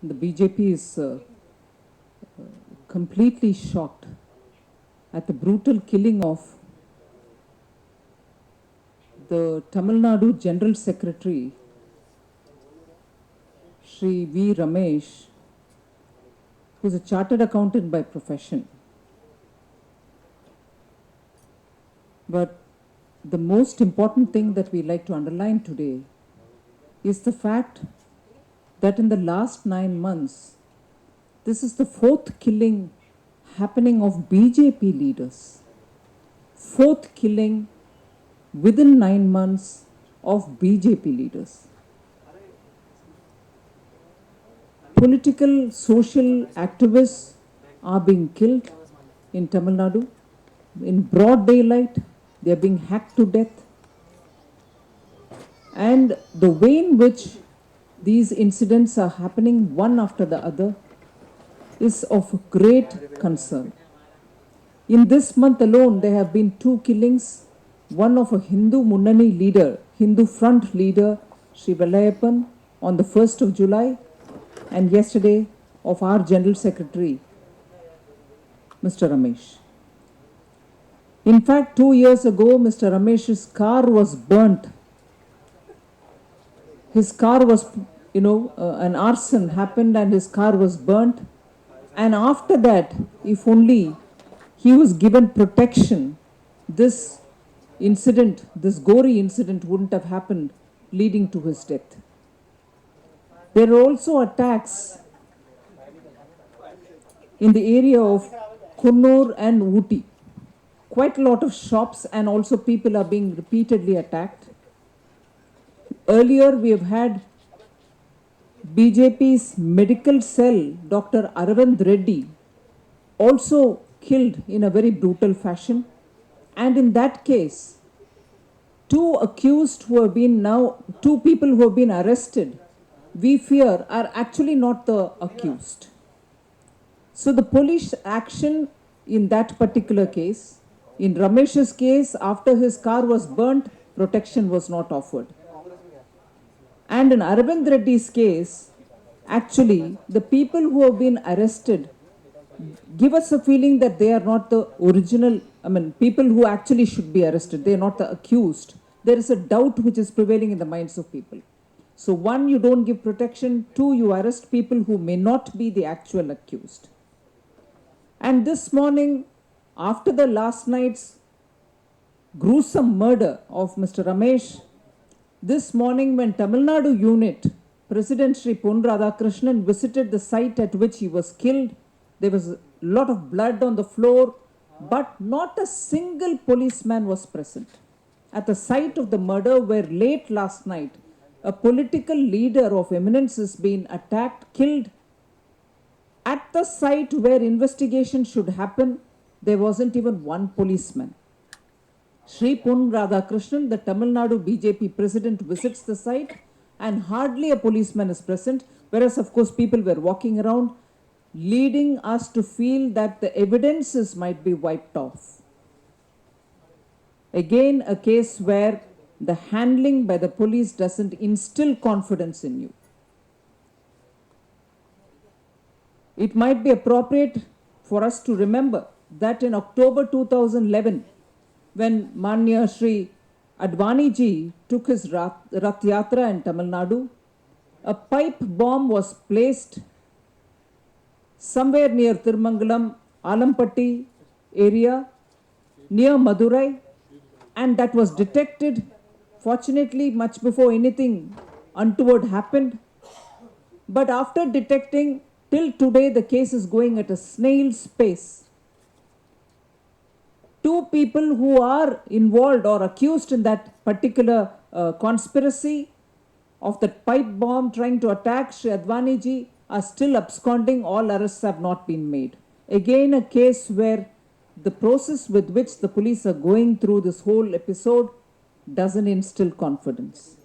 The BJP is completely shocked at the brutal killing of the Tamil Nadu General Secretary, Shri V. Ramesh, who's a chartered accountant by profession. But the most important thing that we like to underline today is the fact that in the last 9 months, this is the fourth killing happening of BJP leaders. Fourth killing within 9 months of BJP leaders. Political, social activists are being killed in Tamil Nadu. In broad daylight, they are being hacked to death. And the way in which these incidents are happening one after the other is of great concern. In this month alone, there have been 2 killings, one of a Hindu Munnani leader, Hindu Front leader, Sri Velayappan, on the 1st of July, and yesterday of our General Secretary, Mr. Ramesh. In fact, 2 years ago, Mr. Ramesh's car was burnt. His car was, an arson happened and his car was burnt. And after that, if only he was given protection, this incident, this gory incident wouldn't have happened, leading to his death. There are also attacks in the area of Kunnur and Ooty. Quite a lot of shops and also people are being repeatedly attacked. Earlier, we have had BJP's medical cell, Dr. Aravind Reddy, also killed in a very brutal fashion. And in that case, two people who have been arrested, we fear are actually not the accused. So the police action in that particular case, in Ramesh's case, after his car was burnt, protection was not offered. And in Aravind Reddy's case, actually, the people who have been arrested give us a feeling that they are not the original, people who actually should be arrested. They are not the accused. There is a doubt which is prevailing in the minds of people. So 1, you don't give protection. 2, you arrest people who may not be the actual accused. And this morning, after the last night's gruesome murder of Mr. Ramesh, this morning when Tamil Nadu unit, President Shri Pon Radhakrishnan visited the site at which he was killed, there was a lot of blood on the floor, but not a single policeman was present. At the site of the murder, where late last night, a political leader of eminence has been attacked, killed, at the site where investigation should happen, there wasn't even one policeman. Shri Pon Radhakrishnan, the Tamil Nadu BJP president, visits the site and hardly a policeman is present, whereas of course people were walking around, leading us to feel that the evidences might be wiped off. Again, a case where the handling by the police doesn't instill confidence in you. It might be appropriate for us to remember that in October 2011, when Manya Shri Advani ji took his Rath Yatra in Tamil Nadu, a pipe bomb was placed somewhere near Tirumangalam, Alampatti area, near Madurai, and that was detected, fortunately, much before anything untoward happened. But after detecting, till today, the case is going at a snail's pace. 2 people who are involved or accused in that particular conspiracy of that pipe bomb trying to attack Shri Advani ji are still absconding. All arrests have not been made. Again, a case where the process with which the police are going through this whole episode doesn't instill confidence.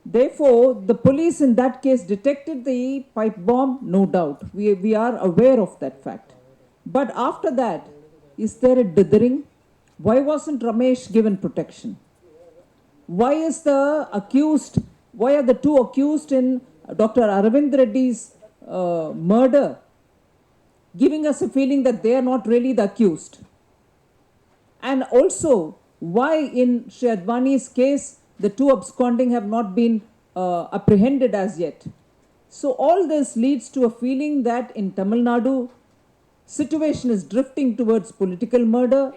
Therefore, the police in that case detected the pipe bomb, no doubt. We are aware of that fact. But after that, is there a dithering? Why wasn't Ramesh given protection? Why are the 2 accused in Dr. Aravind Reddy's murder, giving us a feeling that they are not really the accused. And also, why in Shri Advani's case, the two absconding have not been apprehended as yet. So all this leads to a feeling that in Tamil Nadu, situation is drifting towards political murder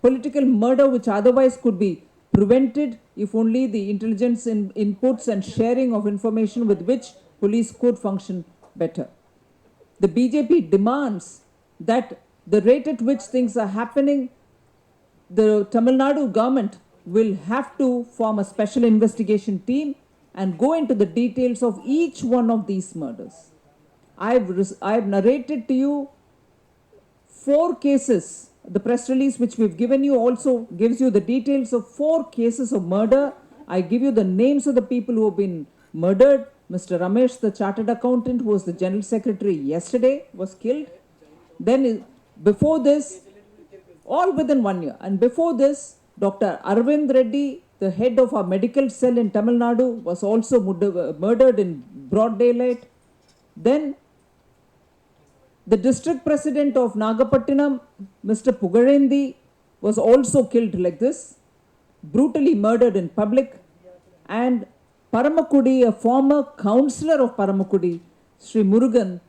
which otherwise could be prevented if only the intelligence inputs and sharing of information with which police could function better. The BJP demands that the rate at which things are happening, the Tamil Nadu government will have to form a special investigation team and go into the details of each one of these murders. I've narrated to you 4 cases. The press release which we've given you also gives you the details of 4 cases of murder. I give you the names of the people who have been murdered. Mr. Ramesh, the chartered accountant, who was the general secretary yesterday, was killed. Then before this, all within 1 year. And before this, Dr. Aravind Reddy, the head of our medical cell in Tamil Nadu, was also murdered in broad daylight. Then the district president of Nagapattinam, Mr. Pugarendi, was also killed like this, brutally murdered in public. And Paramakudi, a former councillor of Paramakudi, Sri Murugan,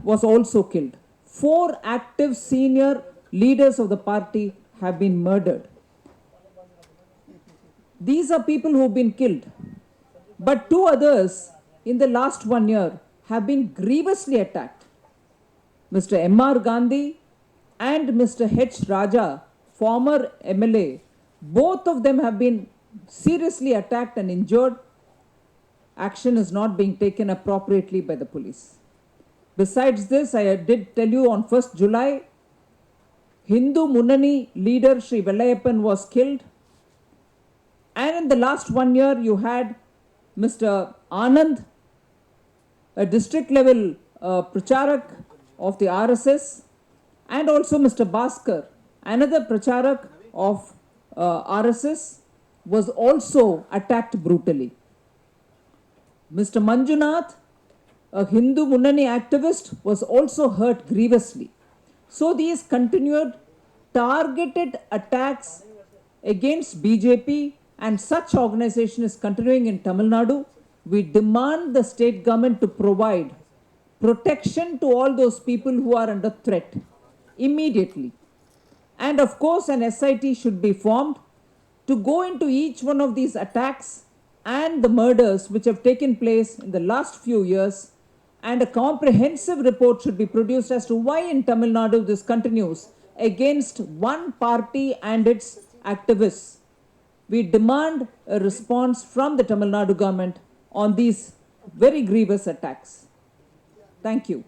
was also killed. 4 active senior leaders of the party have been murdered. These are people who have been killed. But 2 others in the last 1 year have been grievously attacked. Mr. M.R. Gandhi and Mr. H. Raja, former MLA, both of them have been seriously attacked and injured. Action is not being taken appropriately by the police. Besides this, I did tell you on 1st July, Hindu Munnani leader Sri Vellaiyappan was killed. And in the last 1 year, you had Mr. Anand, a district level pracharak of the RSS, and also Mr. Bhaskar, another pracharak of RSS, was also attacked brutally. Mr. Manjunath, a Hindu Munnani activist, was also hurt grievously. So these continued targeted attacks against BJP and such organization is continuing in Tamil Nadu. We demand the state government to provide protection to all those people who are under threat immediately. And of course, an SIT should be formed to go into each one of these attacks and the murders which have taken place in the last few years. And a comprehensive report should be produced as to why in Tamil Nadu this continues against one party and its activists. We demand a response from the Tamil Nadu government on these very grievous attacks. Thank you.